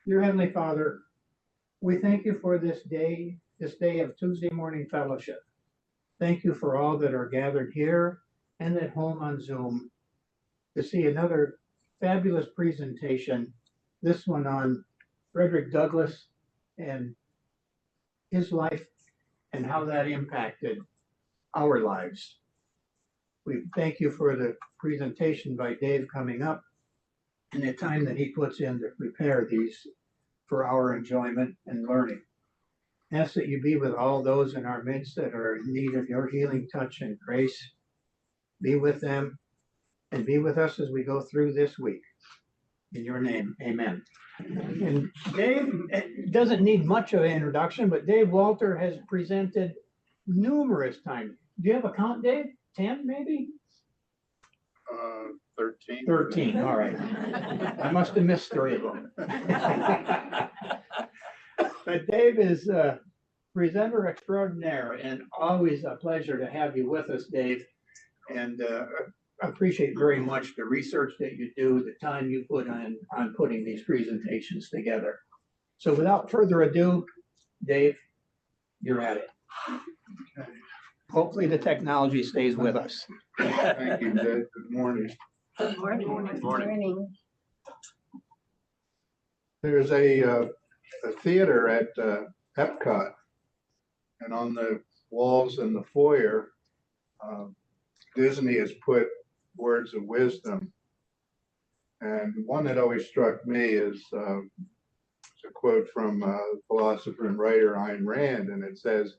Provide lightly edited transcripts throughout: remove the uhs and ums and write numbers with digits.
Dear Heavenly Father, we thank you for this day of Tuesday morning fellowship. Thank you for all that are gathered here and at home on Zoom to see another fabulous presentation, this one on Frederick Douglass and his life and how that impacted our lives. We thank you for the presentation by Dave coming up and the time that he puts in to prepare these for our enjoyment and learning. Ask that you be with all those in our midst that are in need of your healing touch and grace. Be with them and be with us as we go through this week. In your name, amen. And Dave doesn't need much of an introduction, but Dave Walter has presented numerous times. Do you have a count, Dave? 10 maybe? 13. 13, all right. I must have missed 3 of them. But Dave is a presenter extraordinaire, and always a pleasure to have you with us, Dave. And I appreciate very much the research that you do, the time you put on putting these presentations together. So without further ado, Dave, you're at it. Okay. Hopefully the technology stays with us. Thank you, Dave. Good morning. Good morning. Good morning. There's a theater at Epcot, and on the walls in the foyer, Disney has put words of wisdom. And one that always struck me is a quote from philosopher and writer Ayn Rand, and it says,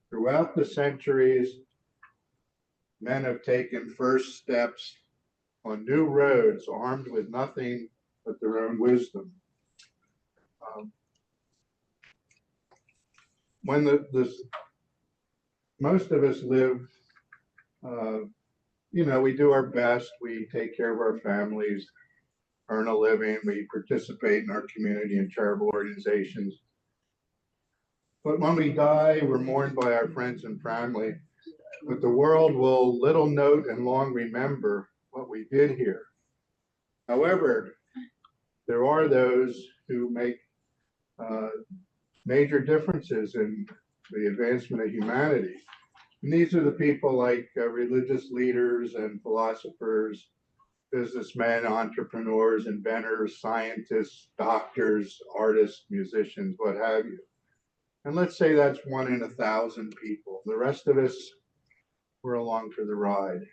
"Throughout the centuries, men have taken first steps on new roads armed with nothing but their own wisdom." When most of us live, we do our best, we take care of our families, earn a living, we participate in our community and charitable organizations. But when we die, we're mourned by our friends and family. But the world will little note and long remember what we did here. However, there are those who make major differences in the advancement of humanity. And these are the people like religious leaders and philosophers, businessmen, entrepreneurs, inventors, scientists, doctors, artists, musicians, what have you. And let's say that's 1 in 1,000 people. The rest of us were along for the ride.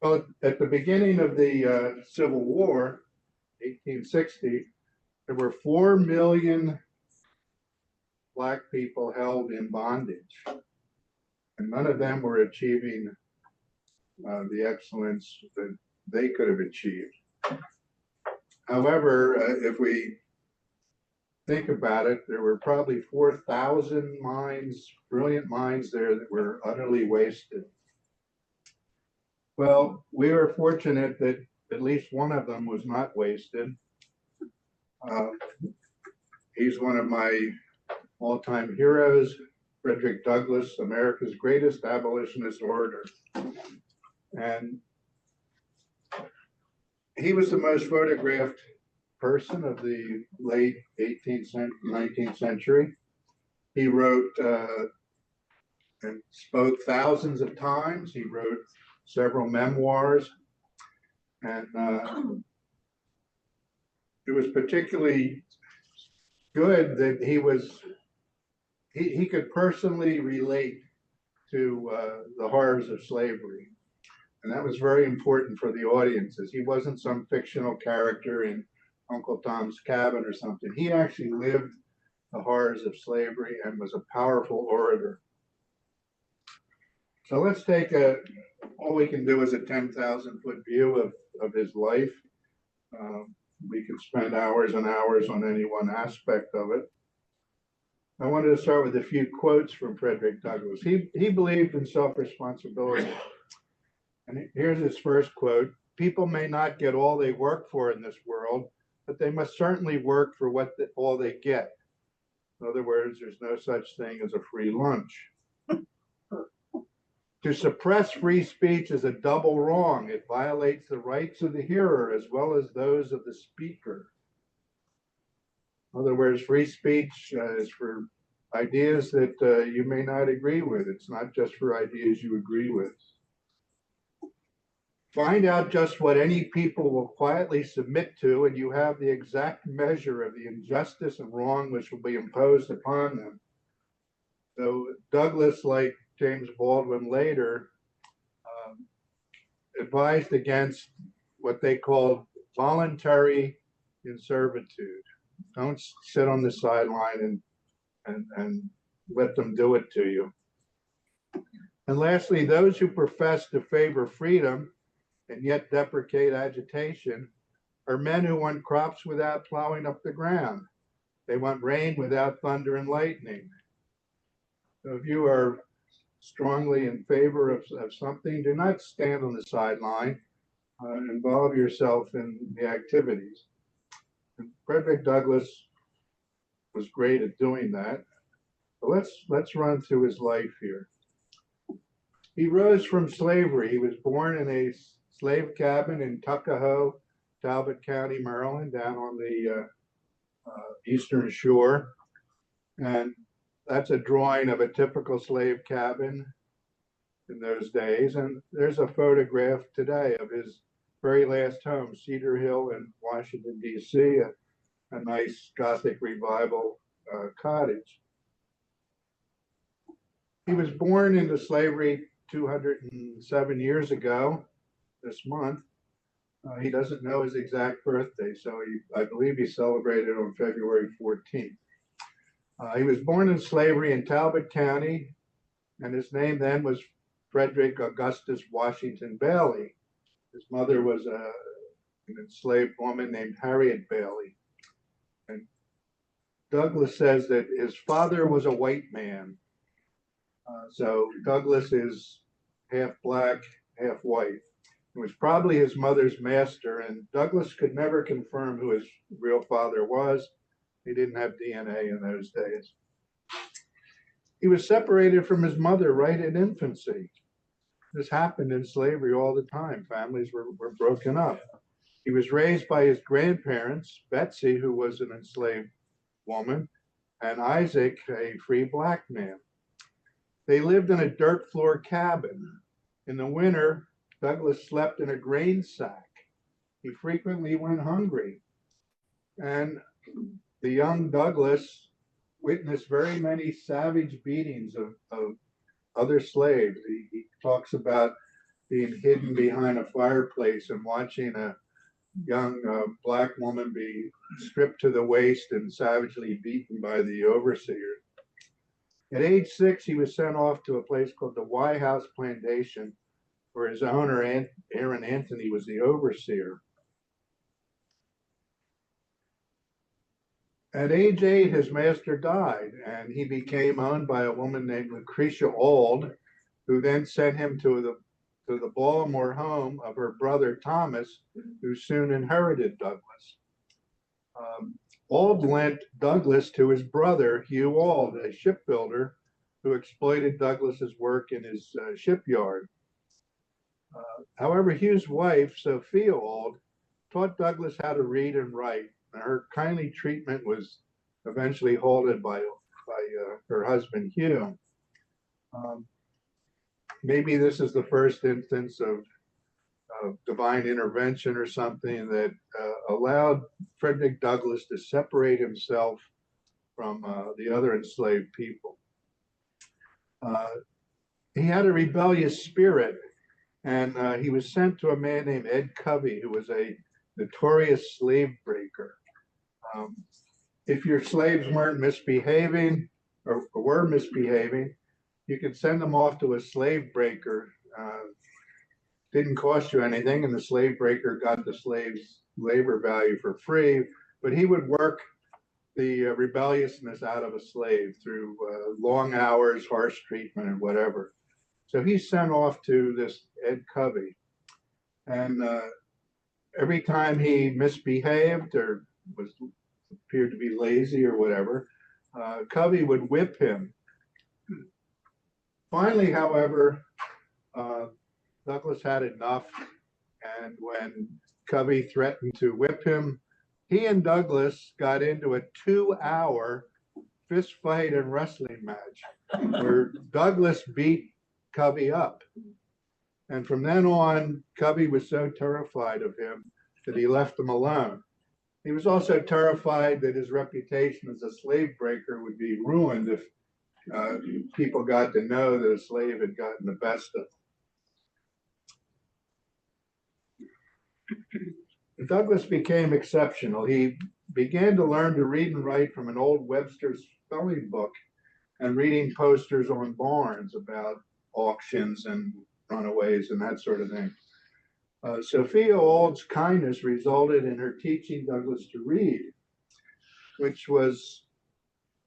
Well, at the beginning of the Civil War, 1860, there were 4 million Black people held in bondage, and none of them were achieving the excellence that they could have achieved. However, if we think about it, there were probably 4,000 minds, brilliant minds there that were utterly wasted. Well, we were fortunate that at least one of them was not wasted. He's one of my all-time heroes, Frederick Douglass, America's greatest abolitionist orator. And he was the most photographed person of the late 18th, 19th century. He wrote and spoke thousands of times. He wrote several memoirs. And it was particularly good that he could personally relate to the horrors of slavery. And that was very important for the audiences. He wasn't some fictional character in Uncle Tom's Cabin or something. He actually lived the horrors of slavery and was a powerful orator. So let's take all we can do is a 10,000-foot view of his life. We could spend hours and hours on any one aspect of it. I wanted to start with a few quotes from Frederick Douglass. He believed in self-responsibility. And here's his first quote: "People may not get all they work for in this world, but they must certainly work for all they get. In other words, there's no such thing as a free lunch. To suppress free speech is a double wrong. It violates the rights of the hearer as well as those of the speaker. In other words, free speech is for ideas that you may not agree with. It's not just for ideas you agree with. Find out just what any people will quietly submit to, and you have the exact measure of the injustice and wrong which will be imposed upon them. So Douglas, like James Baldwin later, advised against what they called voluntary servitude. Don't sit on the sideline and let them do it to you. And lastly, those who profess to favor freedom and yet deprecate agitation are men who want crops without plowing up the ground. They want rain without thunder and lightning. So if you are strongly in favor of something, do not stand on the sideline. Involve yourself in the activities. And Frederick Douglass was great at doing that. But let's run through his life here. He rose from slavery. He was born in a slave cabin in Tuckahoe, Talbot County, Maryland, down on the eastern shore. And that's a drawing of a typical slave cabin in those days. And there's a photograph today of his very last home, Cedar Hill in Washington, D.C., a nice Gothic revival cottage. He was born into slavery 207 years ago this month. He doesn't know his exact birthday, so I believe he celebrated on February 14th. He was born in slavery in Talbot County, and his name then was Frederick Augustus Washington Bailey. His mother was an enslaved woman named Harriet Bailey. And Douglas says that his father was a white man. So Douglas is half black, half white. It was probably his mother's master, and Douglas could never confirm who his real father was. He didn't have DNA in those days. He was separated from his mother right in infancy. This happened in slavery all the time. Families were broken up. He was raised by his grandparents, Betsy, who was an enslaved woman, and Isaac, a free black man. They lived in a dirt floor cabin. In the winter, Douglas slept in a grain sack. He frequently went hungry. And the young Douglas witnessed very many savage beatings of other slaves. He talks about being hidden behind a fireplace and watching a young black woman be stripped to the waist and savagely beaten by the overseer. At age 6, he was sent off to a place called the Y House Plantation, where his owner, Aaron Anthony, was the overseer. At age 8, his master died, and he became owned by a woman named Lucretia Auld, who then sent him to the Baltimore home of her brother Thomas, who soon inherited Douglas. Auld lent Douglas to his brother, Hugh Auld, a shipbuilder who exploited Douglas's work in his shipyard. However, Hugh's wife, Sophia Auld, taught Douglas how to read and write. Her kindly treatment was eventually halted by her husband, Hugh. Maybe this is the first instance of divine intervention or something that allowed Frederick Douglass to separate himself from the other enslaved people. He had a rebellious spirit, and he was sent to a man named Ed Covey, who was a notorious slave breaker. If your slaves weren't misbehaving or were misbehaving, you could send them off to a slave breaker. Didn't cost you anything, and the slave breaker got the slave's labor value for free, but he would work the rebelliousness out of a slave through long hours, harsh treatment, and whatever. So he's sent off to this Ed Covey, and every time he misbehaved or appeared to be lazy or whatever, Covey would whip him. Finally, however, Douglas had enough, and when Covey threatened to whip him, He and Douglas got into a 2-hour fist fight and wrestling match where Douglas beat Covey up. And from then on, Covey was so terrified of him that he left him alone. He was also terrified that his reputation as a slave breaker would be ruined if people got to know that a slave had gotten the best of him. Douglas became exceptional. He began to learn to read and write from an old Webster's spelling book and reading posters on barns about auctions and runaways and that sort of thing. Sophia Auld's kindness resulted in her teaching Douglas to read, which was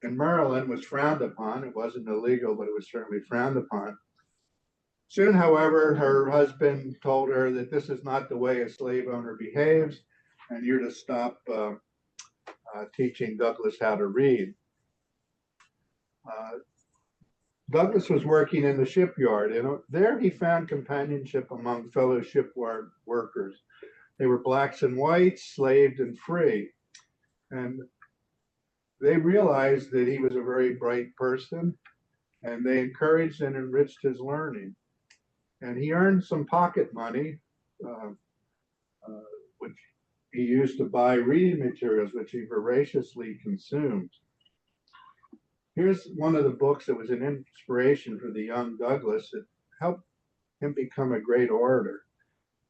in Maryland was frowned upon. It wasn't illegal, but it was certainly frowned upon. Soon, however, her husband told her that this is not the way a slave owner behaves, and you're to stop teaching Douglas how to read. Douglas was working in the shipyard, and there he found companionship among fellow shipyard workers. They were blacks and whites, slaved and free. And they realized that he was a very bright person, and they encouraged and enriched his learning. And he earned some pocket money, which he used to buy reading materials, which he voraciously consumed. Here's one of the books that was an inspiration for the young Douglas that helped him become a great orator.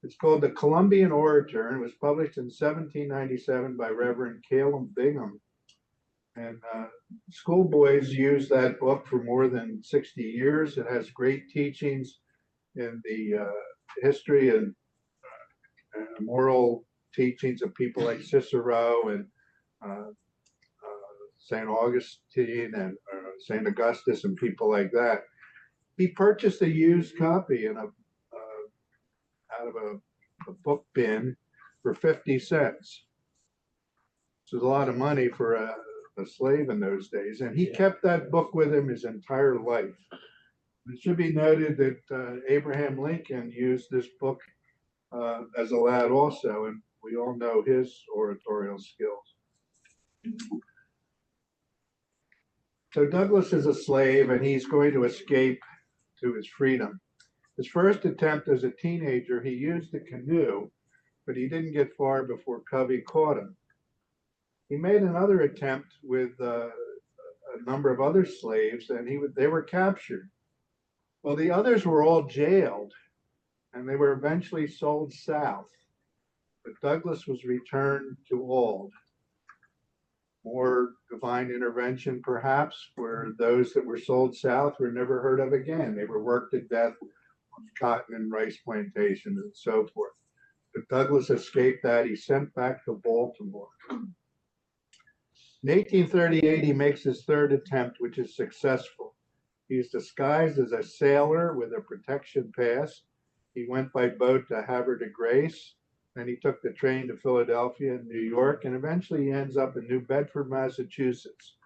It's called The Columbian Orator, and it was published in 1797 by Reverend Caleb Bingham. And schoolboys use that book for more than 60 years. It has great teachings in the history and moral teachings of people like Cicero and St. Augustine and St. Augustus and people like that. He purchased a used copy out of a book bin for 50 cents. Which was a lot of money for a slave in those days. And he kept that book with him his entire life. It should be noted that Abraham Lincoln used this book as a lad also, and we all know his oratorial skills. So Douglas is a slave, and he's going to escape to his freedom. His first attempt as a teenager, he used a canoe, but he didn't get far before Covey caught him. He made another attempt with a number of other slaves, and they were captured. Well, the others were all jailed, and they were eventually sold south. But Douglas was returned to Auld. More divine intervention, perhaps, where those that were sold south were never heard of again. They were worked to death on cotton and rice plantations and so forth. But Douglas escaped that. He's sent back to Baltimore. In 1838, he makes his third attempt, which is successful. He's disguised as a sailor with a protection pass. He went by boat to Havre de Grace. Then he took the train to Philadelphia and New York, and eventually he ends up in New Bedford, Massachusetts.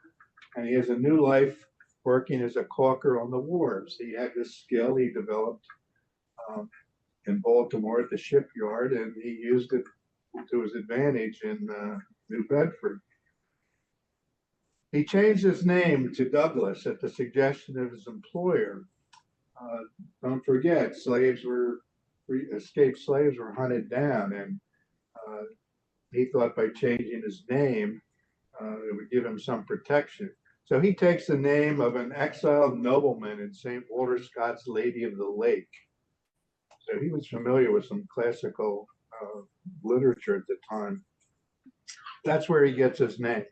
And he has a new life working as a caulker on the wharves. He had this skill he developed in Baltimore at the shipyard, and he used it to his advantage in New Bedford. He changed his name to Douglas at the suggestion of his employer. Don't forget, escaped slaves were hunted down, and he thought by changing his name, it would give him some protection. So he takes the name of an exiled nobleman in St. Walter Scott's Lady of the Lake. So he was familiar with some classical literature at the time. That's where he gets his name.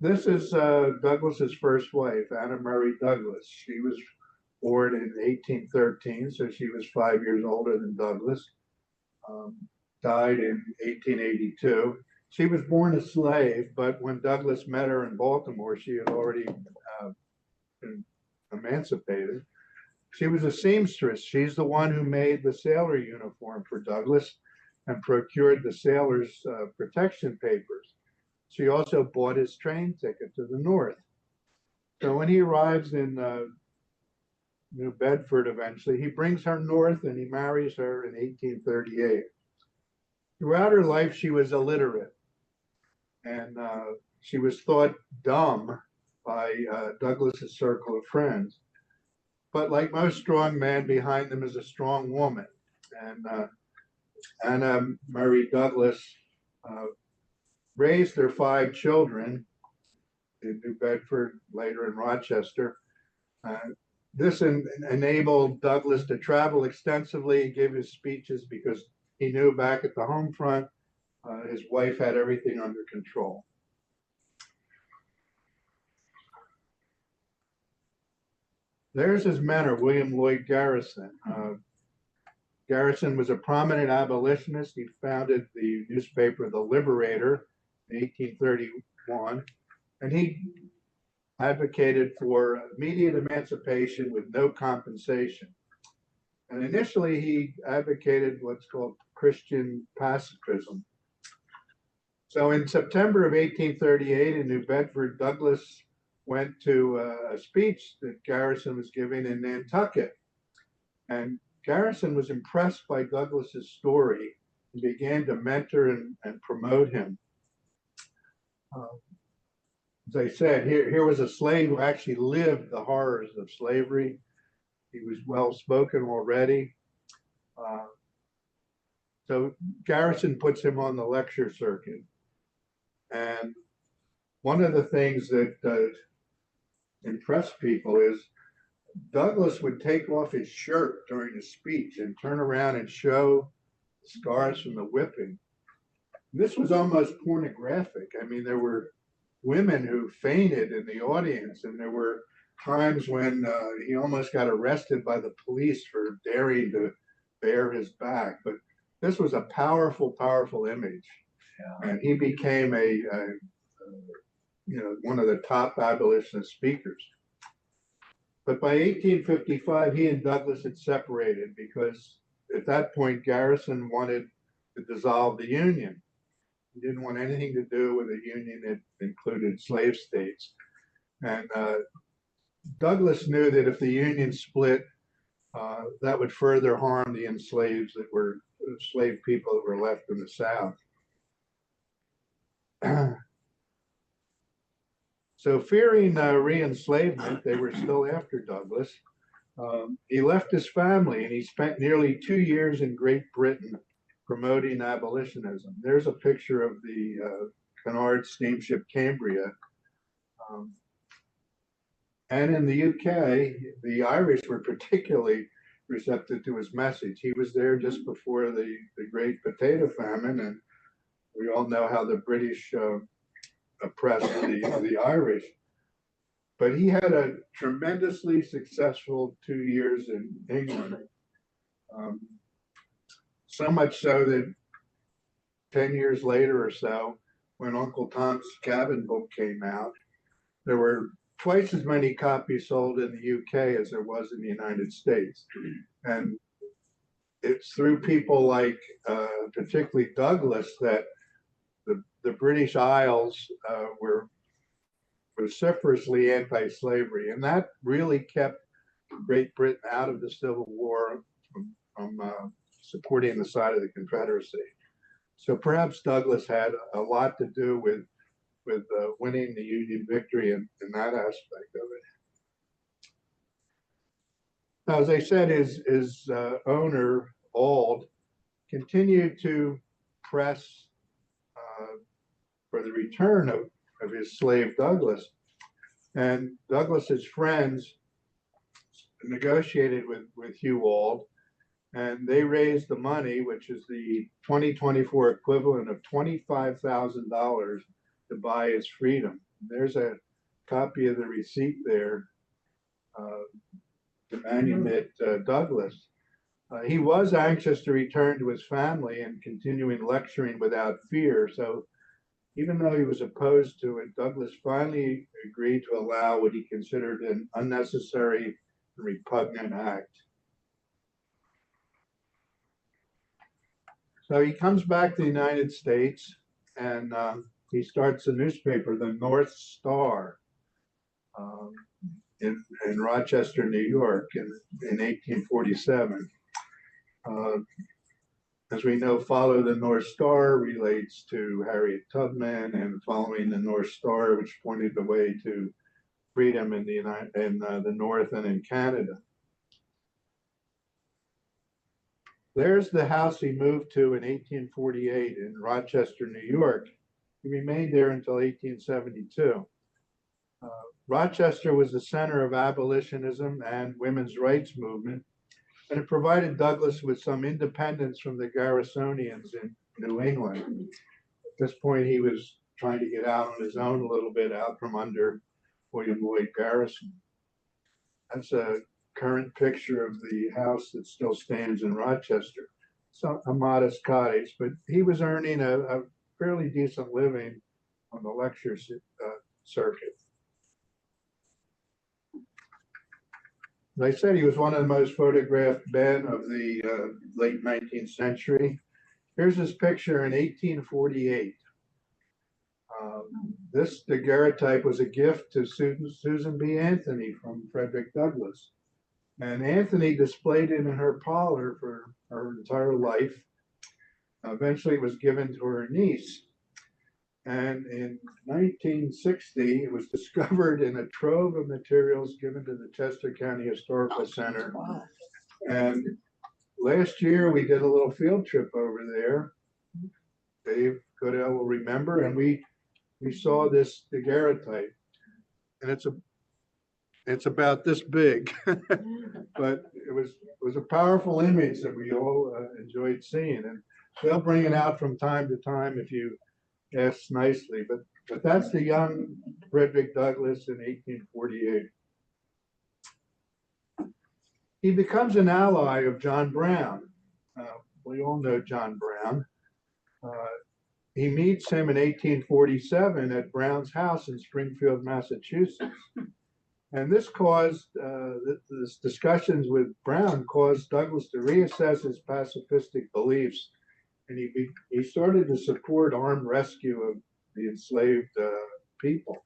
This is Douglas's first wife, Anna Murray Douglas. She was born in 1813, so she was 5 years older than Douglas. Died in 1882. She was born a slave, but when Douglas met her in Baltimore, she had already been emancipated. She was a seamstress. She's the one who made the sailor uniform for Douglas and procured the sailor's protection papers. She also bought his train ticket to the north. So when he arrives in New Bedford eventually, he brings her north and he marries her in 1838. Throughout her life, she was illiterate, and she was thought dumb by Douglas's circle of friends. But like most strong men, behind them is a strong woman. And Anna Murray Douglas uh, raised their 5 children in New Bedford, later in Rochester. Uh, this enabled Douglas to travel extensively, give his speeches, because he knew back at the home front, his wife had everything under control. There's his mentor, William Lloyd Garrison. Garrison was a prominent abolitionist. He founded the newspaper The Liberator in 1831, and he advocated for immediate emancipation with no compensation. And initially, he advocated what's called Christian pacifism. So in September of 1838 in New Bedford, Douglas went to a speech that Garrison was giving in Nantucket. And Garrison was impressed by Douglas's story and began to mentor and promote him. As I said, here was a slave who actually lived the horrors of slavery. He was well spoken already. So Garrison puts him on the lecture circuit. And one of the things that impressed people is Douglas would take off his shirt during his speech and turn around and show scars from the whipping. This was almost pornographic. I mean, there were women who fainted in the audience, and there were times when he almost got arrested by the police for daring to bare his back. But this was a powerful, powerful image. Yeah. And he became one of the top abolitionist speakers. But by 1855, he and Douglas had separated because at that point, Garrison wanted to dissolve the Union. He didn't want anything to do with a union that included slave states. And Douglas knew that if the Union split, that would further harm the enslaved people that were left in the South. So fearing re-enslavement, they were still after Douglas. He left his family and he spent nearly 2 years in Great Britain promoting abolitionism. There's a picture of the Cunard steamship Cambria. And in the UK, the Irish were particularly receptive to his message. He was there just before the Great Potato Famine, and we all know how the British oppressed the Irish. But he had a tremendously successful 2 years in England. So much so that 10 years later or so, when Uncle Tom's Cabin book came out, there were twice as many copies sold in the UK as there was in the United States. And it's through people like, particularly Douglas, that the British Isles were vociferously anti-slavery. And that really kept Great Britain out of the Civil War from supporting the side of the Confederacy. So perhaps Douglas had a lot to do with winning the Union victory in that aspect of it. Now, as I said, his owner, Auld, continued to press for the return of his slave Douglas. And Douglas's friends negotiated with Hugh Auld, and they raised the money, which is the 2024 equivalent of $25,000 to buy his freedom. There's a copy of the receipt there demanding that Douglas. He was anxious to return to his family and continuing lecturing without fear. So even though he was opposed to it, Douglas finally agreed to allow what he considered an unnecessary and repugnant act. So he comes back to the United States and he starts a newspaper, the North Star, in Rochester, New York in 1847. And As we know, Follow the North Star relates to Harriet Tubman and Following the North Star, which pointed the way to freedom in the North and in Canada. There's the house he moved to in 1848 in Rochester, New York. He remained there until 1872. Rochester was the center of abolitionism and women's rights movement, and it provided Douglass with some independence from the Garrisonians in New England. At this point, he was trying to get out on his own a little bit, out from under William Lloyd Garrison. That's a current picture of the house that still stands in Rochester. It's a modest cottage, but he was earning a fairly decent living on the lecture circuit. As I said, he was one of the most photographed men of the late 19th century. Here's his picture in 1848. This daguerreotype was a gift to Susan B. Anthony from Frederick Douglass. And Anthony displayed it in her parlor for her entire life. Eventually it was given to her niece. And in 1960, it was discovered in a trove of materials given to the Chester County Historical Center. And last year, we did a little field trip over there. Dave Goodell will remember, and we saw this daguerreotype. And it's about this big, but it was a powerful image that we all enjoyed seeing. And they'll bring it out from time to time if you ask nicely, but that's the young Frederick Douglass in 1848. He becomes an ally of John Brown. We all know John Brown. He meets him in 1847 at Brown's house in Springfield, Massachusetts. And this caused, this discussions with Brown caused Douglass to reassess his pacifistic beliefs. And he started to support armed rescue of the enslaved people.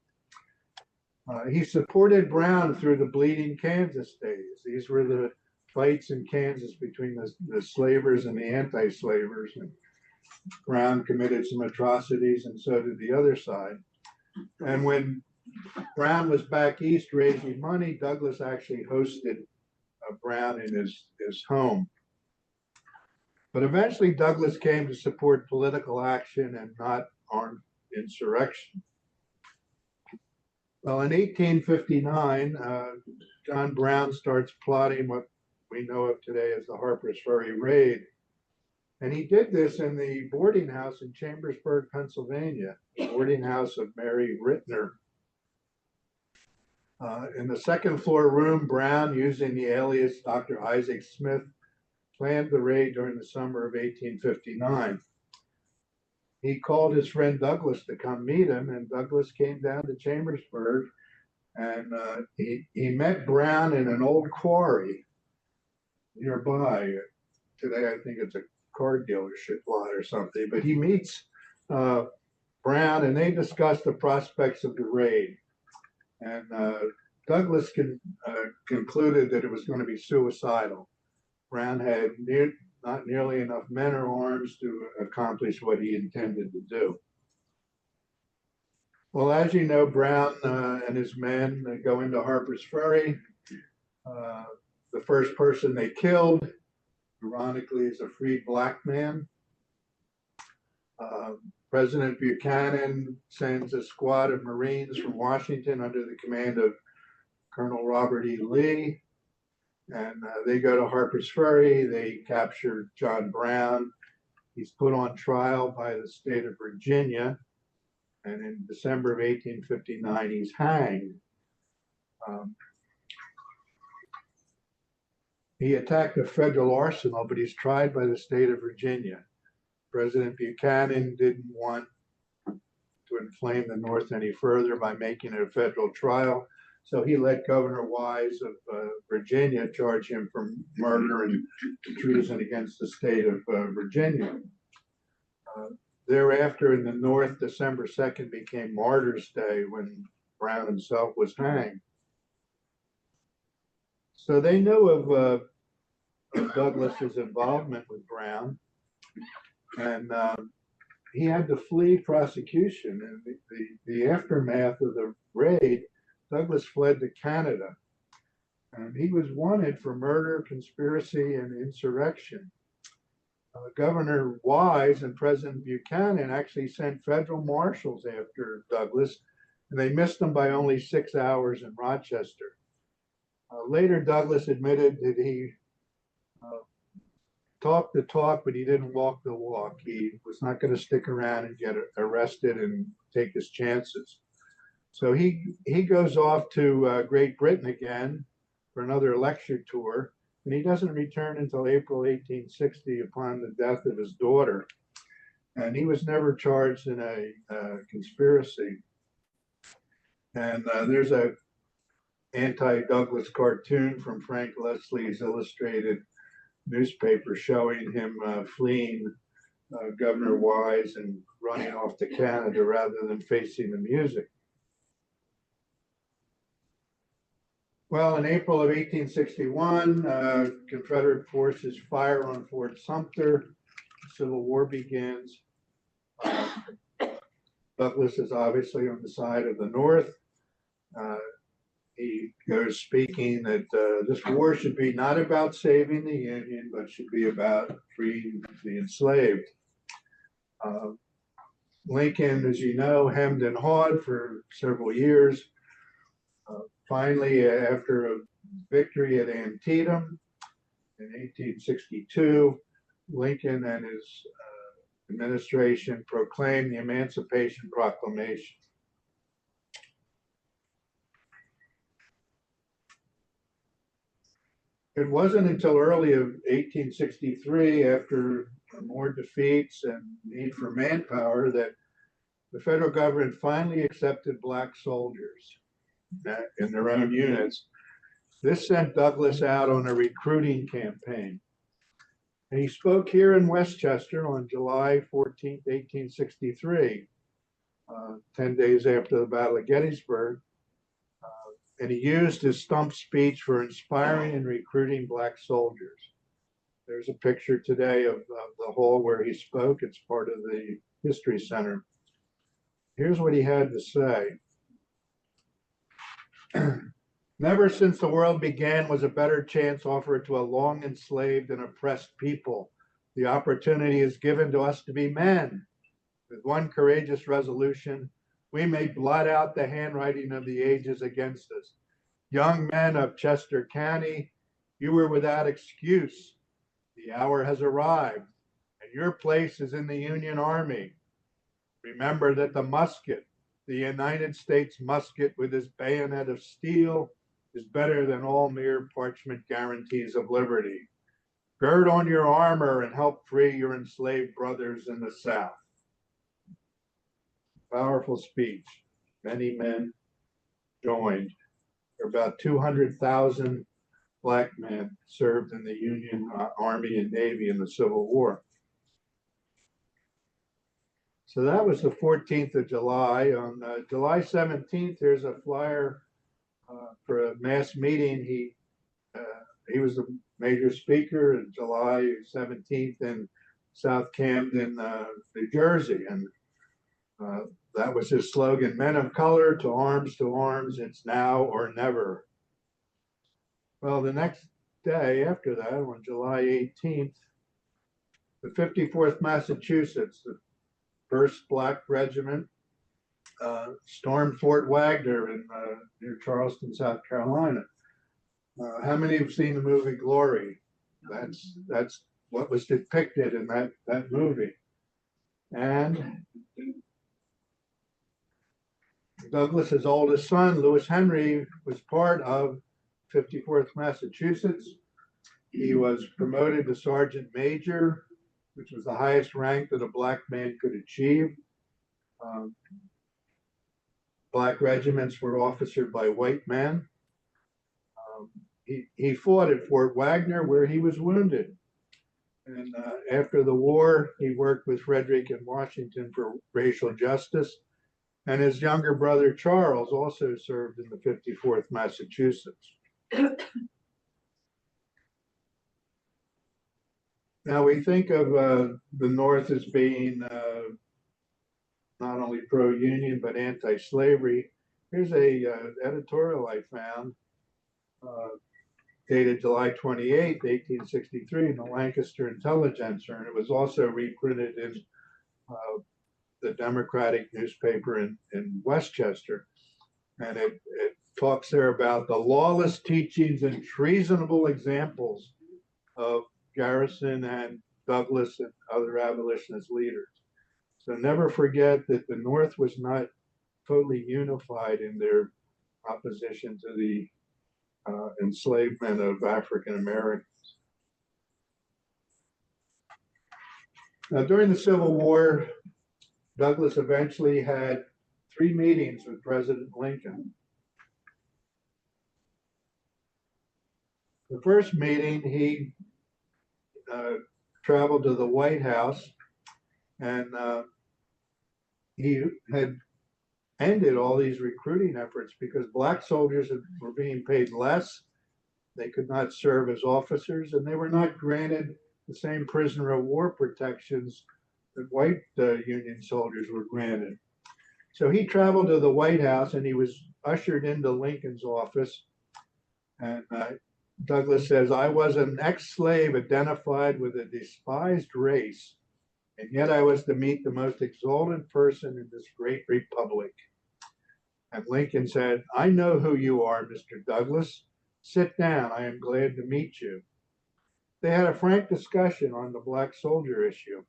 He supported Brown through the Bleeding Kansas days. These were the fights in Kansas between the slavers and the anti-slavers. And Brown committed some atrocities, and so did the other side. And when Brown was back east raising money, Douglass actually hosted Brown in his home. But eventually Douglass came to support political action and not armed insurrection. Well, in 1859, John Brown starts plotting what we know of today as the Harper's Ferry raid. And he did this in the boarding house in Chambersburg, Pennsylvania, the boarding house of Mary Rittner. In the second floor room, Brown, using the alias Dr. Isaac Smith, planned the raid during the summer of 1859. He called his friend Douglass to come meet him, and Douglass came down to Chambersburg, and he met Brown in an old quarry nearby. Today, I think it's a car dealership lot or something, but he meets Brown, and they discuss the prospects of the raid. And Douglass concluded that it was going to be suicidal. Brown had not nearly enough men or arms to accomplish what he intended to do. Well, as you know, Brown and his men go into Harper's Ferry. The first person they killed, ironically, is a freed black man. President Buchanan sends a squad of Marines from Washington under the command of Colonel Robert E. Lee. And they go to Harper's Ferry. They capture John Brown. He's put on trial by the state of Virginia. And in December of 1859, he's hanged. He attacked a federal arsenal, but he's tried by the state of Virginia. President Buchanan didn't want to inflame the North any further by making it a federal trial. So he let Governor Wise of Virginia charge him for murder and treason against the state of Virginia. Thereafter, in the North, December 2nd became Martyrs' Day when Brown himself was hanged. So they know of Douglas's involvement with Brown. And he had to flee prosecution. And the aftermath of the raid, Douglas fled to Canada. And he was wanted for murder, conspiracy, and insurrection. Governor Wise and President Buchanan actually sent federal marshals after Douglas, and they missed him by only 6 hours in Rochester. Later, Douglas admitted that he talked the talk, but he didn't walk the walk. He was not going to stick around and get arrested and take his chances. So he goes off to Great Britain again for another lecture tour, and he doesn't return until April 1860 upon the death of his daughter. And he was never charged in a conspiracy. And there's a anti-Douglas cartoon from Frank Leslie's illustrated newspaper showing him fleeing Governor Wise and running off to Canada rather than facing the music. Well, in April of 1861, Confederate forces fire on Fort Sumter. The Civil War begins. Douglas is obviously on the side of the North. He goes speaking that this war should be not about saving the Union, but should be about freeing the enslaved. Lincoln, as you know, hemmed and hawed for several years. Finally, after a victory at Antietam in 1862, Lincoln and his administration proclaimed the Emancipation Proclamation. It wasn't until early of 1863, after more defeats and need for manpower, that the federal government finally accepted black soldiers in their own units. This sent Douglas out on a recruiting campaign. And he spoke here in Westchester on July 14, 1863, 10 days after the Battle of Gettysburg. And he used his stump speech for inspiring and recruiting black soldiers. There's a picture today of the hall where he spoke. It's part of the History Center. Here's what he had to say. Never since the world began was a better chance offered to a long enslaved and oppressed people. The opportunity is given to us to be men. With one courageous resolution, we may blot out the handwriting of the ages against us. Young men of Chester County, you were without excuse. The hour has arrived, and your place is in the Union Army. Remember that the musket, the United States musket with his bayonet of steel, is better than all mere parchment guarantees of liberty. Gird on your armor and help free your enslaved brothers in the South. Powerful speech. Many men joined. There were about 200,000 black men served in the Union Army and Navy in the Civil War. So that was the 14th of July. On July 17th, there's a flyer for a mass meeting. He was the major speaker on July 17th in South Camden, New Jersey. And that was his slogan, men of color, to arms, it's now or never. Well, the next day after that, on July 18th, the 54th Massachusetts, the 1st Black Regiment, stormed Fort Wagner in near Charleston, South Carolina. How many have seen the movie Glory? That's what was depicted in that movie. And Douglas's oldest son, Lewis Henry, was part of 54th Massachusetts. He was promoted to sergeant major, which was the highest rank that a black man could achieve. Black regiments were officered by white men. He fought at Fort Wagner, where he was wounded. And after the war, he worked with Frederick in Washington for racial justice. And his younger brother, Charles, also served in the 54th Massachusetts. Now we think of the North as being not only pro-union but anti-slavery. Here's a editorial I found uh, dated July 28, 1863 in the Lancaster Intelligencer, and it was also reprinted in the Democratic newspaper in Westchester. And it talks there about the lawless teachings and treasonable examples of Garrison and Douglas and other abolitionist leaders. So never forget that the North was not totally unified in their opposition to the enslavement of African Americans. Now, during the Civil War, Douglas eventually had 3 meetings with President Lincoln. The first meeting, he traveled to the White House, and he had ended all these recruiting efforts because black soldiers were being paid less. They could not serve as officers, and they were not granted the same prisoner of war protections that white Union soldiers were granted. So he traveled to the White House, and he was ushered into Lincoln's office. And Douglas says, "I was an ex-slave identified with a despised race, and yet I was to meet the most exalted person in this great republic." And Lincoln said, "I know who you are, Mr. Douglas. Sit down. I am glad to meet you." They had a frank discussion on the black soldier issue.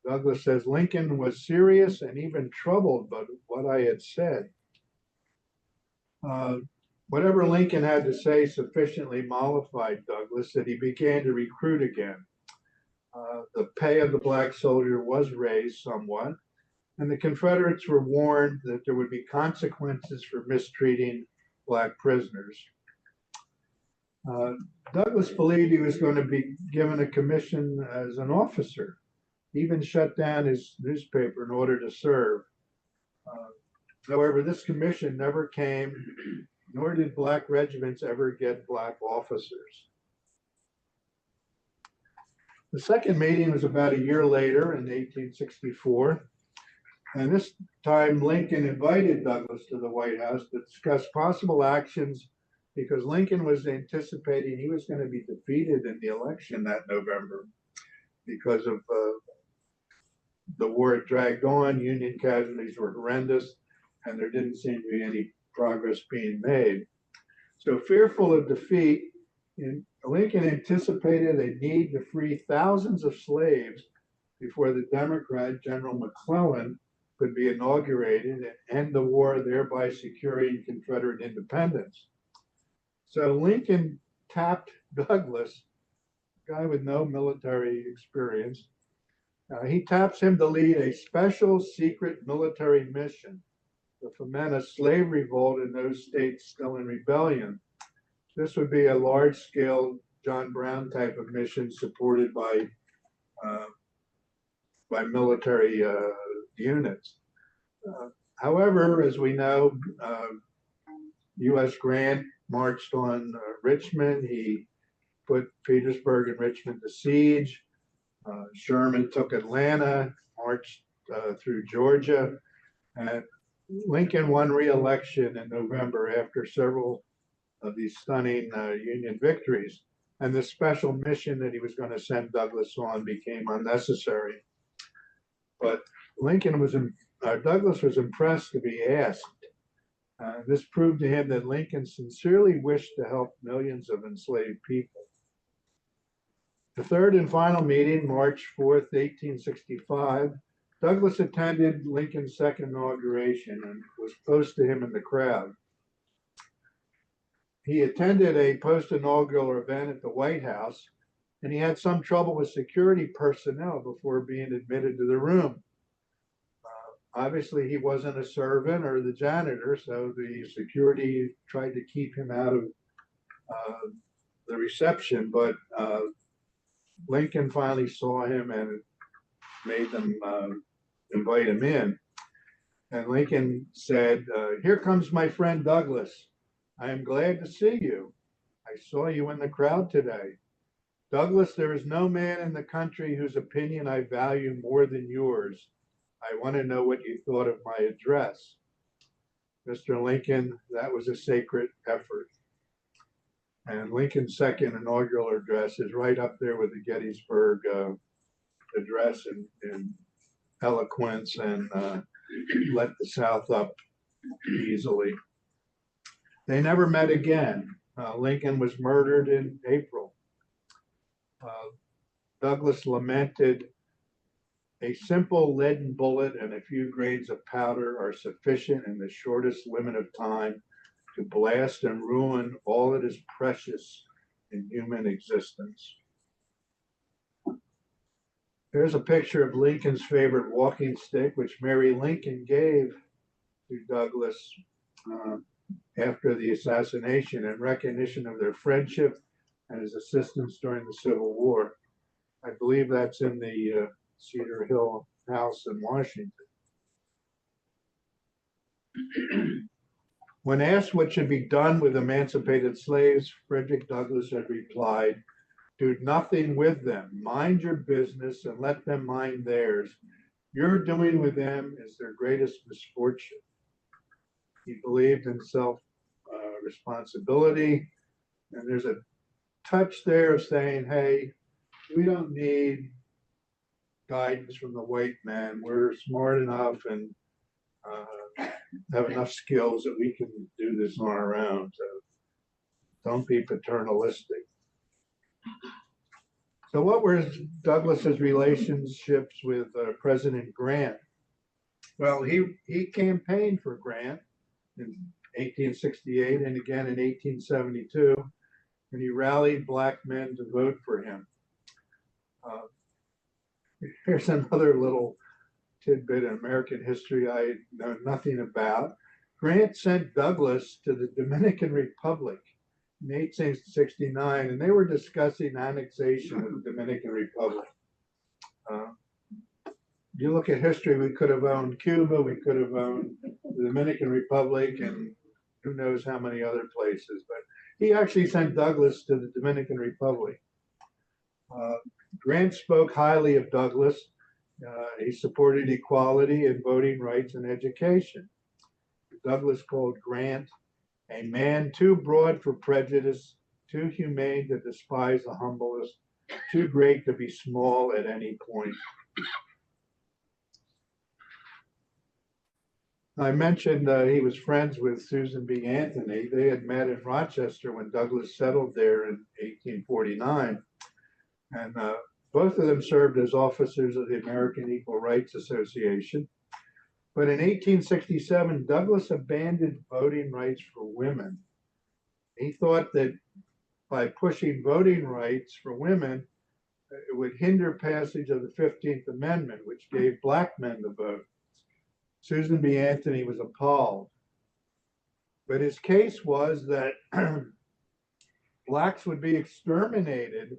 Douglas says Lincoln was serious and even troubled by what I had said. Whatever Lincoln had to say sufficiently mollified Douglas that he began to recruit again. The pay of the black soldier was raised somewhat, and the Confederates were warned that there would be consequences for mistreating black prisoners. Douglas believed he was going to be given a commission as an officer. He even shut down his newspaper in order to serve. However, this commission never came, nor did black regiments ever get black officers. The second meeting was about a year later in 1864. And this time Lincoln invited Douglas to the White House to discuss possible actions because Lincoln was anticipating he was going to be defeated in the election that November because of the war had dragged on, Union casualties were horrendous, and there didn't seem to be any progress being made. So fearful of defeat, Lincoln anticipated a need to free thousands of slaves before the Democrat, General McClellan, could be inaugurated and end the war, thereby securing Confederate independence. So Lincoln tapped Douglas, a guy with no military experience. He taps him to lead a special secret military mission to foment a slave revolt in those states still in rebellion. This would be a large-scale John Brown type of mission supported by military units. However, as we know, U.S. Grant marched on Richmond. He put Petersburg and Richmond to siege. Sherman took Atlanta, marched through Georgia, and Lincoln won re-election in November after several of these stunning Union victories. And this special mission that he was going to send Douglas on became unnecessary. But Douglas was impressed to be asked. This proved to him that Lincoln sincerely wished to help millions of enslaved people. The third and final meeting, March 4th, 1865, Douglas attended Lincoln's second inauguration and was close to him in the crowd. He attended a post-inaugural event at the White House, and he had some trouble with security personnel before being admitted to the room. Obviously, he wasn't a servant or the janitor, so the security tried to keep him out of the reception, but Lincoln finally saw him and made them invite him in. And Lincoln said, "Here comes my friend Douglas. I am glad to see you. I saw you in the crowd today." Douglas, there is no man in the country whose opinion I value more than yours. I want to know what you thought of my address. Mr. Lincoln, that was a sacred effort. And Lincoln's second inaugural address is right up there with the Gettysburg address in eloquence and let the South up easily. They never met again. Lincoln was murdered in April. Douglas lamented, "A simple leaden bullet and a few grains of powder are sufficient in the shortest limit of time to blast and ruin all that is precious in human existence." Here's a picture of Lincoln's favorite walking stick, which Mary Lincoln gave to Douglas after the assassination in recognition of their friendship and his assistance during the Civil War. I believe that's in the Cedar Hill house in Washington. When asked what should be done with emancipated slaves, Frederick Douglass had replied, "Do nothing with them. Mind your business and let them mind theirs. Your doing with them is their greatest misfortune." He believed in self-responsibility, and there's a touch there of saying, hey, we don't need guidance from the white man. We're smart enough and have enough skills that we can do this on our own. So don't be paternalistic. So what were Douglas's relationships with President Grant? Well, he campaigned for Grant in 1868 and again in 1872, and he rallied black men to vote for him. Here's another little tidbit in American history I know nothing about. Grant sent Douglas to the Dominican Republic in 1869, and they were discussing annexation of the Dominican Republic. You look at history, we could have owned Cuba, we could have owned the Dominican Republic, and who knows how many other places, but he actually sent Douglas to the Dominican Republic. Grant spoke highly of Douglas. He supported equality and voting rights and education. Douglas called Grant a man too broad for prejudice, too humane to despise the humblest, too great to be small at any point. I mentioned he was friends with Susan B. Anthony. They had met in Rochester when Douglas settled there in 1849. And both of them served as officers of the American Equal Rights Association. But in 1867, Douglas abandoned voting rights for women. He thought that by pushing voting rights for women, it would hinder passage of the 15th Amendment, which gave black men the vote. Susan B. Anthony was appalled. But his case was that blacks would be exterminated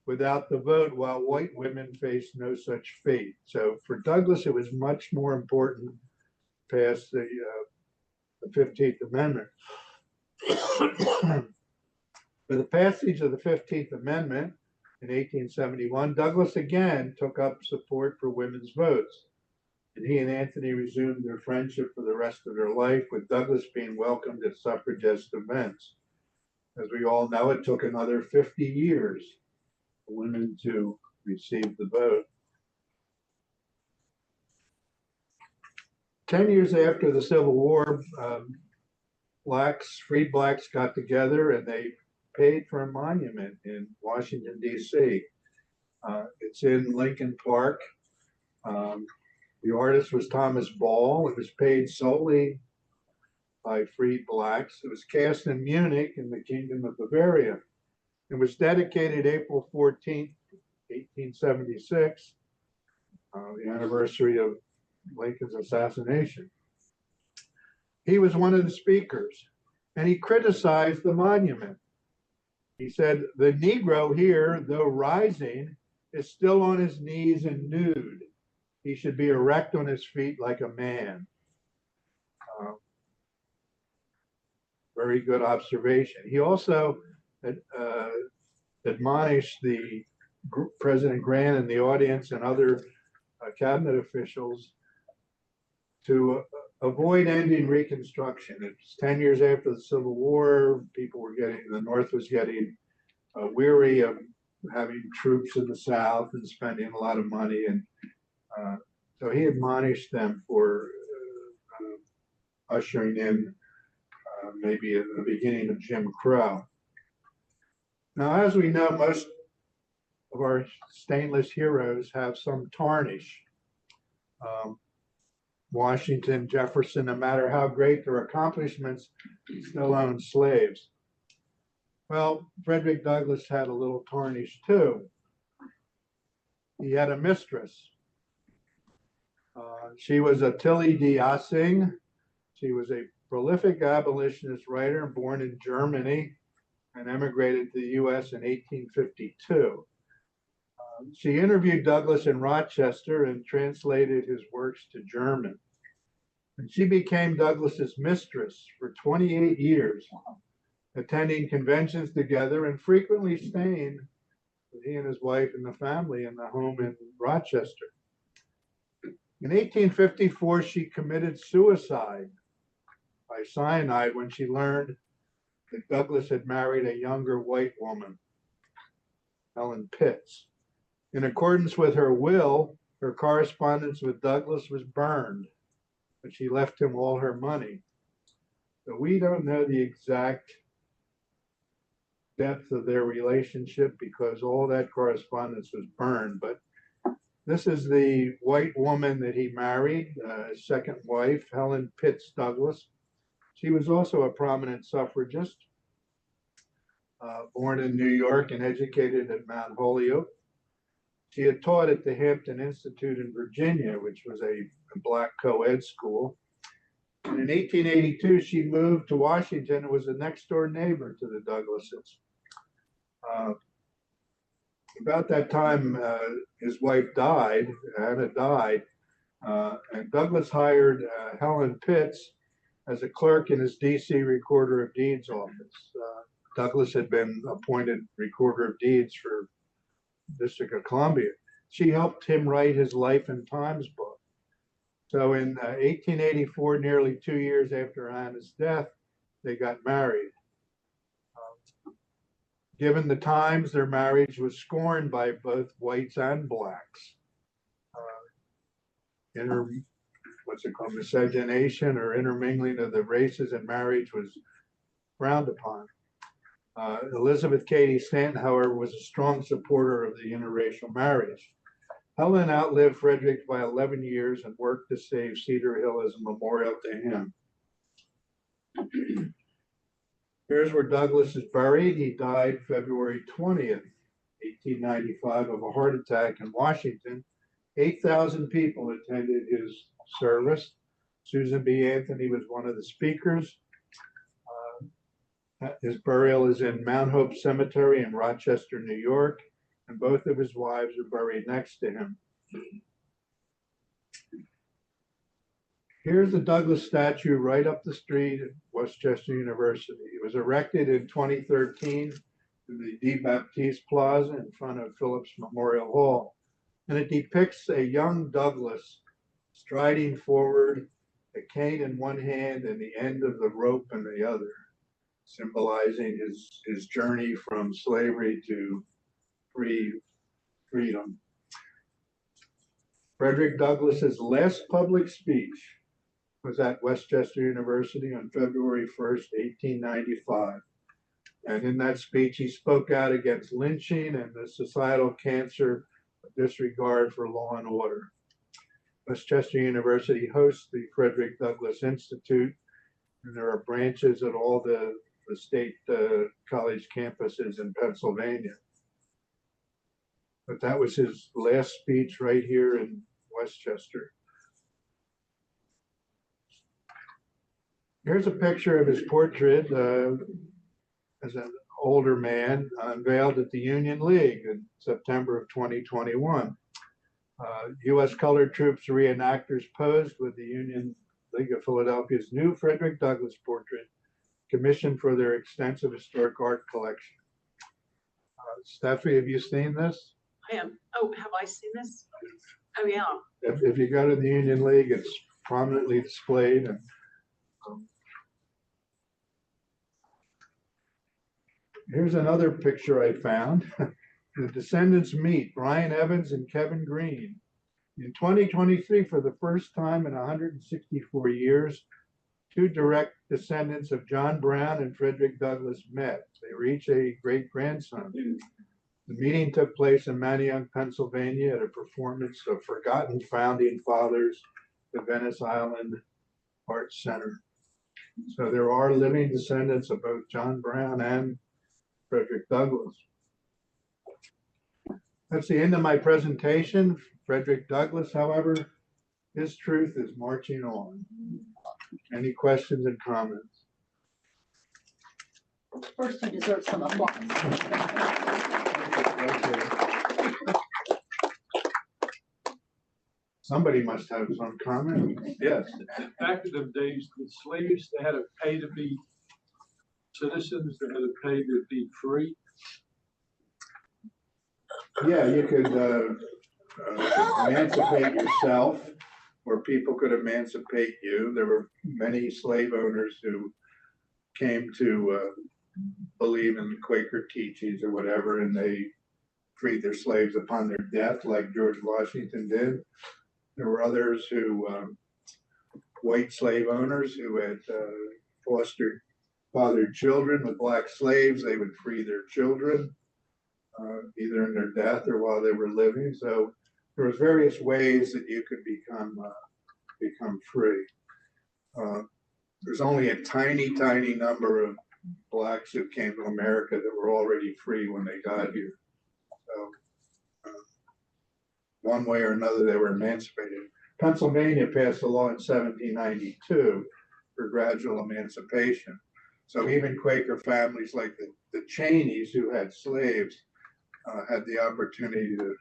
without the vote, while white women faced no such fate. So for Douglas, it was much more important to pass the 15th Amendment. For the passage of the 15th Amendment in 1871, Douglas again took up support for women's votes. And he and Anthony resumed their friendship for the rest of their life, with Douglas being welcomed at suffragist events. As we all know, it took another 50 years for women to receive the vote. 10 years after the Civil War, freed blacks got together and they paid for a monument in Washington, D.C. It's in Lincoln Park. The artist was Thomas Ball. It was paid solely by freed blacks. It was cast in Munich in the Kingdom of Bavaria. It was dedicated April 14th, 1876, the anniversary of Lincoln's assassination. He was one of the speakers, and he criticized the monument. He said, "The Negro here, though rising, is still on his knees and nude. He should be erect on his feet like a man." Very good observation. He also admonished President Grant and the audience and other cabinet officials to avoid ending Reconstruction. It's 10 years after the Civil War. The North was getting weary of having troops in the South and spending a lot of money. And so he admonished them for ushering in maybe the beginning of Jim Crow. Now, as we know, most of our stainless heroes have some tarnish. Washington, Jefferson, no matter how great their accomplishments, still owned slaves. Well, Frederick Douglass had a little tarnish too. He had a mistress. She was Tilly D. Assing. She was a prolific abolitionist writer born in Germany and emigrated to the U.S. in 1852. She interviewed Douglass in Rochester and translated his works to German. And she became Douglass's mistress for 28 years, attending conventions together and frequently staying with he and his wife and the family in the home in Rochester. In 1854, she committed suicide by cyanide when she learned that Douglass had married a younger white woman, Helen Pitts. In accordance with her will, her correspondence with Douglass was burned, but she left him all her money. So we don't know the exact depth of their relationship because all that correspondence was burned. But this is the white woman that he married, his second wife, Helen Pitts Douglass. She was also a prominent suffragist, born in New York and educated at Mount Holyoke. She had taught at the Hampton Institute in Virginia, which was a black co-ed school. And in 1882, she moved to Washington and was a next door neighbor to the Douglasses. About that time, his wife died, Anna died, and Douglass hired Helen Pitts as a clerk in his DC Recorder of Deeds office. Douglass had been appointed Recorder of Deeds for District of Columbia. She helped him write his Life and Times book. So in 1884, nearly 2 years after Anna's death, they got married. Given the times, their marriage was scorned by both whites and blacks. Miscegenation or intermingling of the races in marriage was frowned upon. Elizabeth Cady Stanton, however, was a strong supporter of the interracial marriage. Helen outlived Frederick by 11 years and worked to save Cedar Hill as a memorial to him. Here's where Douglass is buried. He died February 20th, 1895 of a heart attack in Washington. 8,000 people attended his service. Susan B. Anthony was one of the speakers. His burial is in Mount Hope Cemetery in Rochester, New York, and both of his wives are buried next to him. Here's the Douglass statue right up the street at Westchester University. It was erected in 2013 in the D. Baptiste Plaza in front of Phillips Memorial Hall. And it depicts a young Douglass striding forward, a cane in one hand and the end of the rope in the other, symbolizing his journey from slavery to freedom. Frederick Douglass's last public speech was at Westchester University on February 1st, 1895. And in that speech, he spoke out against lynching and the societal cancer of disregard for law and order. Westchester University hosts the Frederick Douglass Institute, and there are branches at all the state college campuses in Pennsylvania. But that was his last speech right here in Westchester. Here's a picture of his portrait as an older man unveiled at the Union League in September of 2021. U.S. colored troops reenactors posed with the Union League of Philadelphia's new Frederick Douglass portrait, commissioned for their extensive historic art collection. Steffi, have you seen this? I am. Oh, have I seen this? Oh, yeah. If you go to the Union League, it's prominently displayed. And here's another picture I found. The descendants meet Brian Evans and Kevin Green. In 2023, for the first time in 164 years, two direct descendants of John Brown and Frederick Douglass met. They were each a great-grandson. The meeting took place in Manayunk, Pennsylvania, at a performance of Forgotten Founding Fathers, the Venice Island Arts Center. So there are living descendants of both John Brown and Frederick Douglass. That's the end of my presentation. Frederick Douglass, however, his truth is marching on. Any questions and comments? First, you deserve some applause. Somebody must have some comment. Yes. Back in the days, the slaves, they had to pay to be citizens, they had to pay to be free. Yeah, you could emancipate yourself, or people could emancipate you. There were many slave owners who came to believe in Quaker teachings or whatever, and they freed their slaves upon their death, like George Washington did. There were others who, white slave owners who had fathered children with black slaves. They would free their children, either in their death or while they were living. So there was various ways that you could become free. There's only a tiny number of blacks who came to America that were already free when they got here. So one way or another, they were emancipated. Pennsylvania passed a law in 1792 for gradual emancipation. So even Quaker families like the Cheneys, who had slaves, had the opportunity to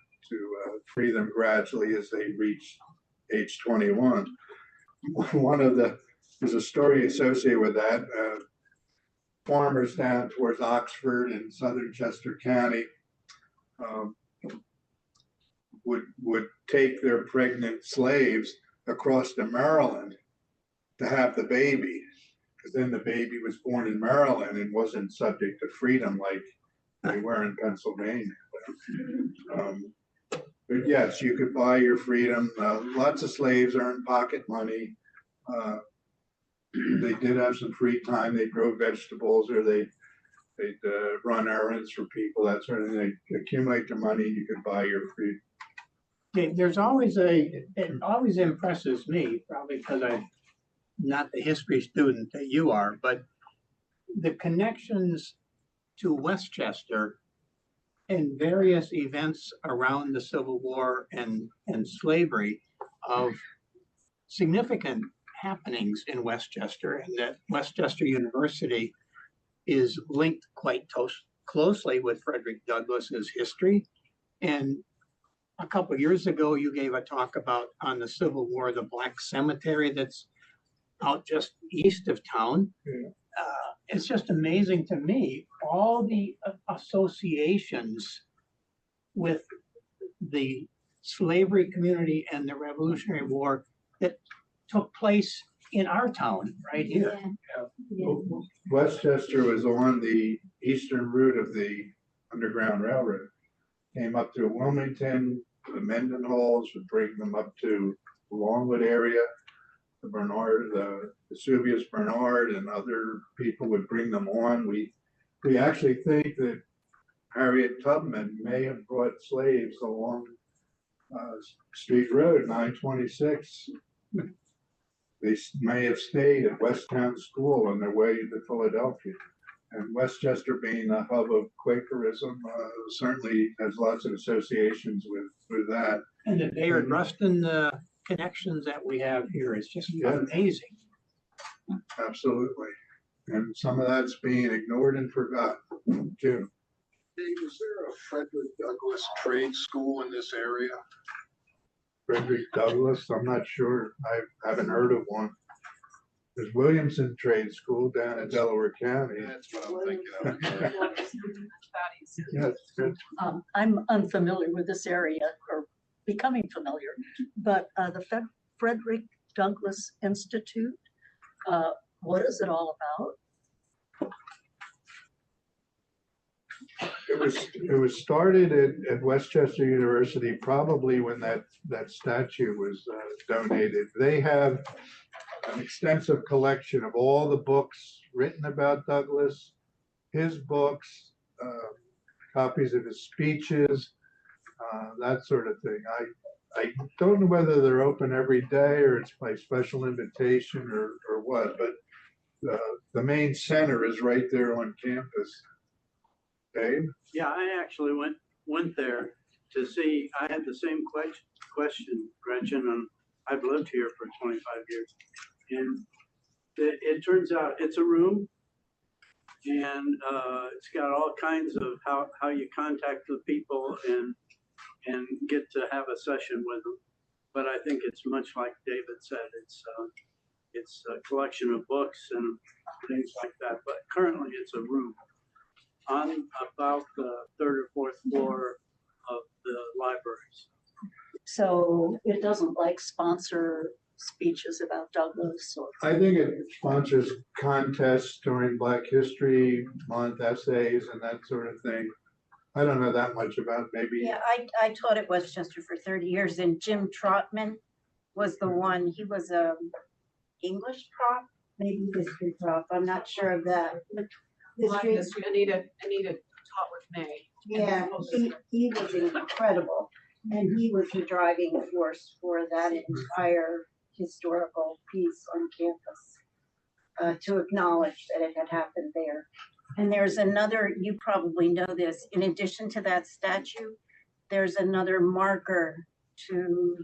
free them gradually as they reached age 21. There's a story associated with that. Farmers down towards Oxford in southern Chester County would take their pregnant slaves across to Maryland to have the baby, because then the baby was born in Maryland and wasn't subject to freedom like they were in Pennsylvania. But yes, you could buy your freedom. Lots of slaves earned pocket money. They did have some free time. They grow vegetables, or they'd run errands for people, that sort of thing. They accumulate the money, you could buy your freedom. There's always it always impresses me, probably because I'm not the history student that you are, but the connections to Westchester and various events around the Civil War and slavery of significant happenings in Westchester, and that Westchester University is linked quite closely with Frederick Douglass's history. And a couple of years ago, you gave a talk on the Civil War, the Black Cemetery that's out just east of town. Yeah. It's just amazing to me, all the associations with the slavery community and the Revolutionary War that took place in our town right here. Yeah. Westchester was on the eastern route of the Underground Railroad. Came up to Wilmington, the Mendenhalls would bring them up to the Longwood area. The Bernard, the Vesuvius Bernard, and other people would bring them on. We actually think that Harriet Tubman may have brought slaves along Street Road 926. They may have stayed at Westtown School on their way to Philadelphia. And Westchester, being a hub of Quakerism, certainly has lots of associations with that. And the Bayard Rustin connections that we have here is just amazing. Absolutely. And some of that's being ignored and forgotten too. Dave, is there a Frederick Douglass trade school in this area? Frederick Douglass, I'm not sure. I haven't heard of one. There's Williamson Trade School down in Delaware County. That's what I'm thinking of. Fatties. Yeah, it's good. I'm unfamiliar with this area or becoming familiar, but the Frederick Douglass Institute, what is it all about? It was started at Westchester University, probably when that statue was donated. They have an extensive collection of all the books written about Douglass, his books, copies of his speeches, that sort of thing. I don't know whether they're open every day or it's by special invitation or what, but the main center is right there on campus. Dave? Yeah, I actually went there to see, I had the same question, Gretchen, and I've lived here for 25 years. And it turns out it's a room and it's got all kinds of how you contact the people and get to have a session with them. But I think it's much like David said, it's a collection of books and things like that. But currently it's a room on about the third or fourth floor of the libraries. So it doesn't like sponsor speeches about Douglass or. I think it sponsors contests during Black History Month, essays and that sort of thing. I don't know that much about maybe. Yeah, I taught at Westchester for 30 years and Jim Trotman was the one, he was a English prof, maybe history prof, I'm not sure of that. Black History, history, Anita taught with May. yeah, he was incredible. And he was the driving force for that entire historical piece on campus, to acknowledge that it had happened there. And there's another, you probably know this, in addition to that statue, there's another marker to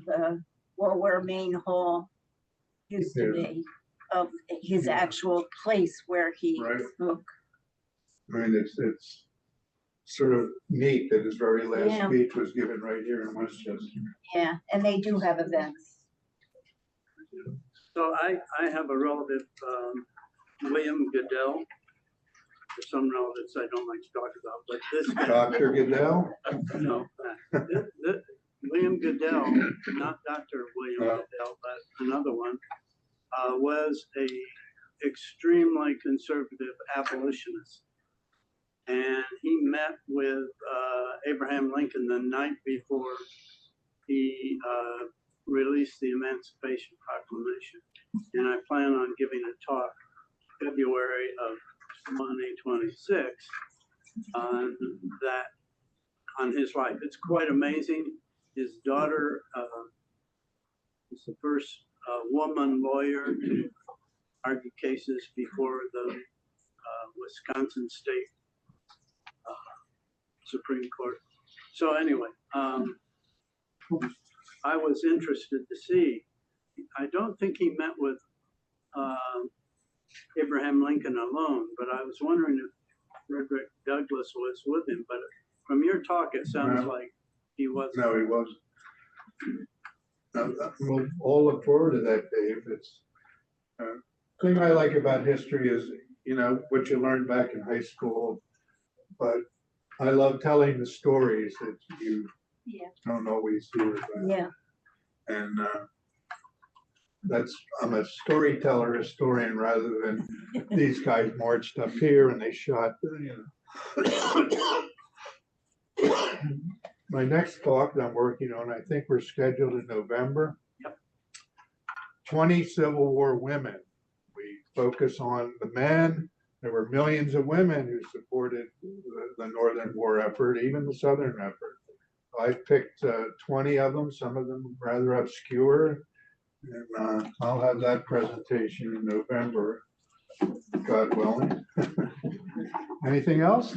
where Main Hall used to be, of his actual place where he Right. spoke. I mean, it's sort of neat that his very last Yeah. speech was given right here in Westchester. Yeah, and they do have events. So I have a relative, William Goodell. There's some relatives I don't like to talk about, but this guy, Dr. Goodell? no, William Goodell, not Dr. William Oh. Goodell, but another one, was a extremely conservative abolitionist. And he met with Abraham Lincoln the night before he released the Emancipation Proclamation. And I plan on giving a talk February of 2026 on that, on his life. It's quite amazing. His daughter is the first woman lawyer to argue cases before the Wisconsin State Supreme Court. So anyway, I was interested to see, I don't think he met with Abraham Lincoln alone, but I was wondering if Frederick Douglass was with him, but from your talk, it sounds No. like he wasn't. No, he wasn't. We'll all look forward to that, Dave. It's thing I like about history is, you know, what you learned back in high school, but I love telling the stories that you Yeah. don't always hear about. Yeah, And I'm a storyteller, historian, rather than these guys marched up here and they shot, you know. My next talk that I'm working on, I think we're scheduled in November. Yep. 20 Civil War women. We focus on the men. There were millions of women who supported the Northern War effort, even the Southern effort. I picked 20 of them, some of them rather obscure. And I'll have that presentation in November, God willing. Anything else?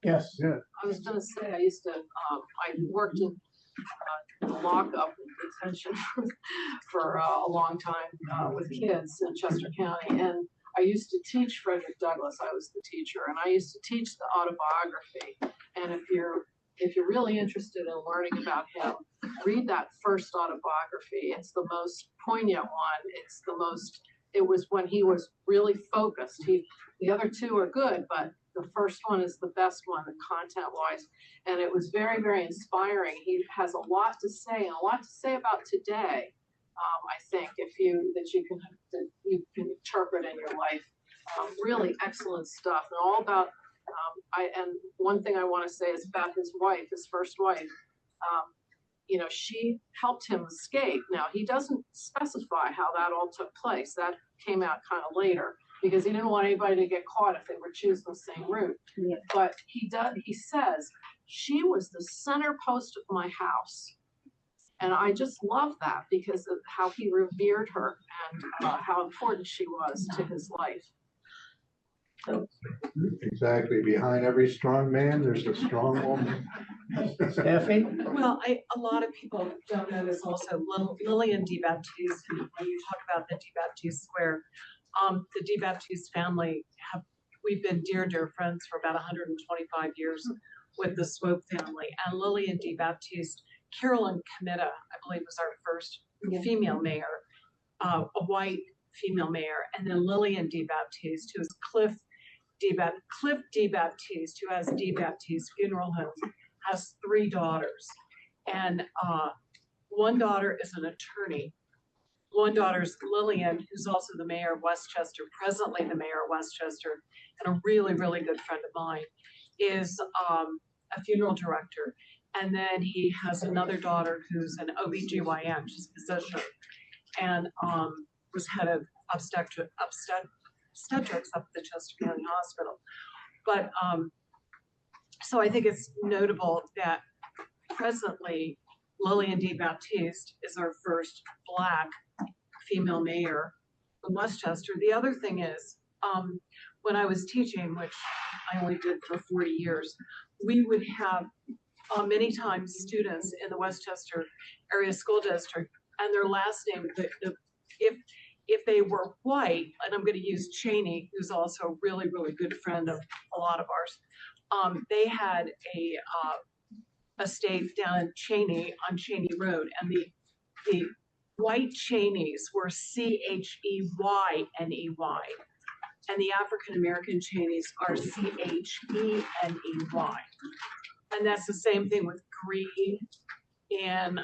Yes. Yeah. I was gonna say, I used to, I worked in lockup detention for a long time with kids in Chester County. And I used to teach Frederick Douglass. I was the teacher, and I used to teach the autobiography. And if you're really interested in learning about him, read that first autobiography. It's the most poignant one. It's the most it was when he was really focused. The other two are good, but the first one is the best one, the content wise. And it was very, very inspiring. He has a lot to say and a lot to say about today. I think that you can interpret in your life. Really excellent stuff, and all about. And one thing I want to say is about his wife, his first wife. She helped him escape. Now he doesn't specify how that all took place. That came out kind of later because he didn't want anybody to get caught if they were choosing the same route. Yeah. But he says, she was the center post of my house. And I just love that because of how he revered her and how important she was to his life. Exactly. Behind every strong man, there's a strong woman. Steffi? Well, a lot of people don't know this also. Lillian DeBaptiste, when you talk about the DeBaptiste Square, the DeBaptiste family we've been dear friends for about 125 years with the Swope family. And Lillian DeBaptiste, Carolyn Comita, I believe, was our first female mayor, a white female mayor, and then Lillian DeBaptiste, who is Cliff DeBaptiste, who has DeBaptiste Funeral Home, has 3 daughters. And one daughter is an attorney. One daughter's Lillian, who's also the mayor of Westchester, presently the mayor of Westchester, and a really, really good friend of mine, is a funeral director. And then he has another daughter who's an OBGYN, she's a physician, and was head of obstetrics up at the Chester County Hospital. But so I think it's notable that presently Lillian DeBaptiste is our first Black female mayor in Westchester. The other thing is, when I was teaching, which I only did for 40 years, we would have many times students in the Westchester area school district, and their last name, if they were white, and I'm going to use Cheney, who's also a really, really good friend of a lot of ours, they had a estate down in Cheney on Cheney Road, and the white Cheneys were Cheyney, and the African American Cheneys are Cheney. And that's the same thing with Green, and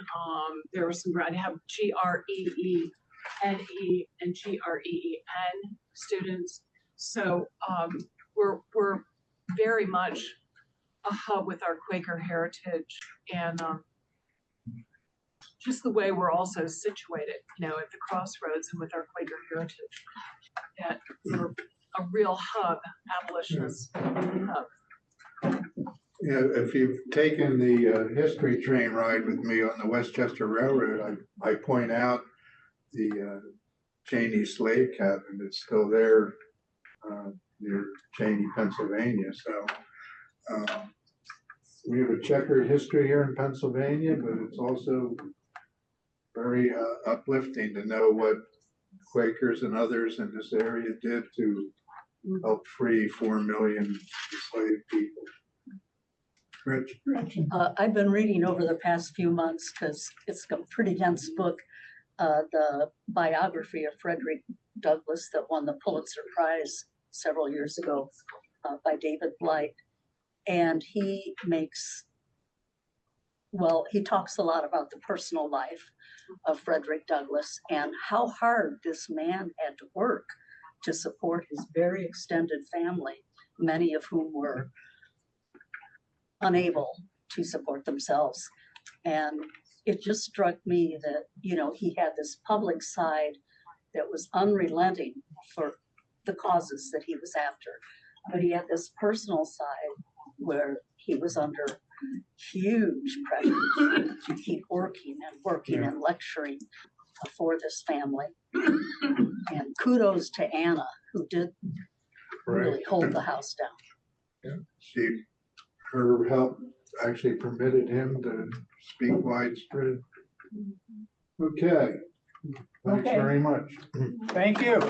there was some, I have Greene and Green students. So we're very much a hub with our Quaker heritage, and just the way we're also situated, at the crossroads, and with our Quaker heritage, that we're a real hub, abolitionist hub. If you've taken the history train ride with me on the Westchester Railroad, I point out the Cheney slave cabin that's still there near Cheney, Pennsylvania. So we have a checkered history here in Pennsylvania, but it's also very uplifting to know what Quakers Others in this area did to help free 4 million enslaved people. I've been reading over the past few months, because it's a pretty dense book, the biography of Frederick Douglass that won the Pulitzer Prize several years ago by David Blight. And he talks a lot about the personal life of Frederick Douglass and how hard this man had to work to support his very extended family, many of whom were unable to support themselves. And it just struck me that, he had this public side that was unrelenting for the causes that he was after, but he had this personal side where he was under huge pressure to keep working and lecturing for this family. And kudos to Anna, who did really hold the house down. Her help actually permitted him to speak widespread. Okay. Thanks very much. Thank you.